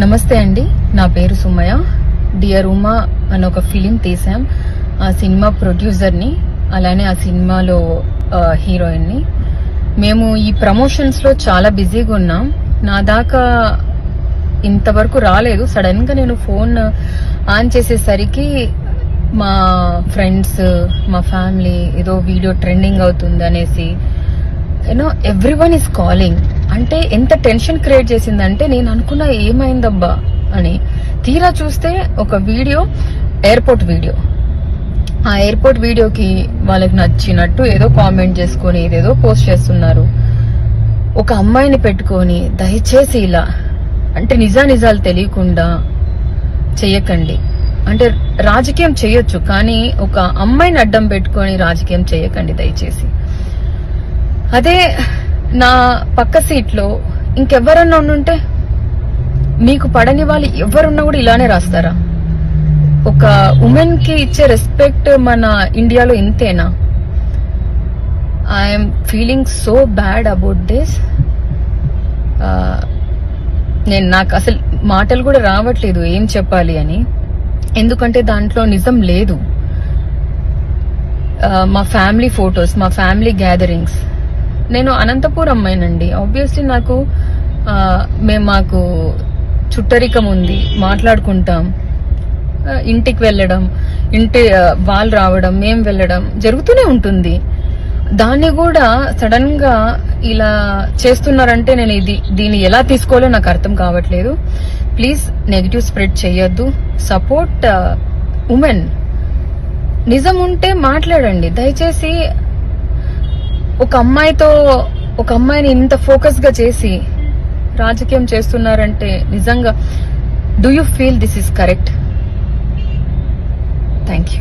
నమస్తే అండి, నా పేరు సుమయ. డియర్ ఉమా అని ఒక ఫిలిం తీసాం. ఆ సినిమా ప్రొడ్యూసర్ని, అలానే ఆ సినిమాలో హీరోయిన్ని. మేము ఈ ప్రమోషన్స్ లో చాలా బిజీగా ఉన్నాం. నా దాకా ఇంతవరకు రాలేదు. సడన్ గా నేను ఫోన్ ఆన్ చేసేసరికి మా ఫ్రెండ్స్, మా ఫ్యామిలీ ఏదో వీడియో ట్రెండింగ్ అవుతుంది అనేసి ఎవ్రీవన్ ఈస్ కాలింగ్. అంటే ఎంత టెన్షన్ క్రియేట్ చేసిందంటే నేను అనుకున్నా ఏమైందబ్బా అని. తీరా చూస్తే ఒక వీడియో, ఎయిర్పోర్ట్ వీడియో. ఆ ఎయిర్పోర్ట్ వీడియోకి వాళ్ళకి నచ్చినట్టు ఏదో కామెంట్ చేసుకొని ఏదేదో పోస్ట్ చేస్తున్నారు. ఒక అమ్మాయిని పెట్టుకొని దయచేసి ఇలా అంటే నిజాలు తెలియకుండా చెయ్యకండి. అంటే రాజకీయం చేయొచ్చు, కానీ ఒక అమ్మాయిని అడ్డం పెట్టుకొని రాజకీయం చేయకండి దయచేసి. అదే నా పక్క సీట్లో ఇంకెవరన్నా ఉండుంటే, మీకు పడని వాళ్ళు ఎవరున్నా కూడా ఇలానే రాస్తారా? ఒక ఉమెన్ కి ఇచ్చే రెస్పెక్ట్ మన ఇండియాలో ఇంతేనా? I'm feeling so bad about this. నాకు అసలు మాటలు కూడా రావట్లేదు ఏం చెప్పాలి అని. ఎందుకంటే దాంట్లో నిజం లేదు. మా ఫ్యామిలీ ఫొటోస్, మా ఫ్యామిలీ గ్యాదరింగ్స్. నేను అనంతపూర్ అమ్మాయినండి. ఆబ్వియస్లీ మాకు చుట్టరికం ఉంది, మాట్లాడుకుంటాం. ఇంటికి వెళ్ళడం, వాళ్ళు రావడం, మేం వెళ్ళడం జరుగుతూనే ఉంటుంది. దాన్ని కూడా సడన్ గా ఇలా చేస్తున్నారంటే నేను దీన్ని ఎలా తీసుకోవాలో నాకు అర్థం కావట్లేదు. ప్లీజ్ నెగిటివ్ స్ప్రెడ్ చేయొద్దు. Support women. నిజం ఉంటే మాట్లాడండి దయచేసి. ఒక అమ్మాయిని ఇంత ఫోకస్ గా చేసి రాజకీయం చేస్తున్నారంటే నిజంగా do you feel this is correct?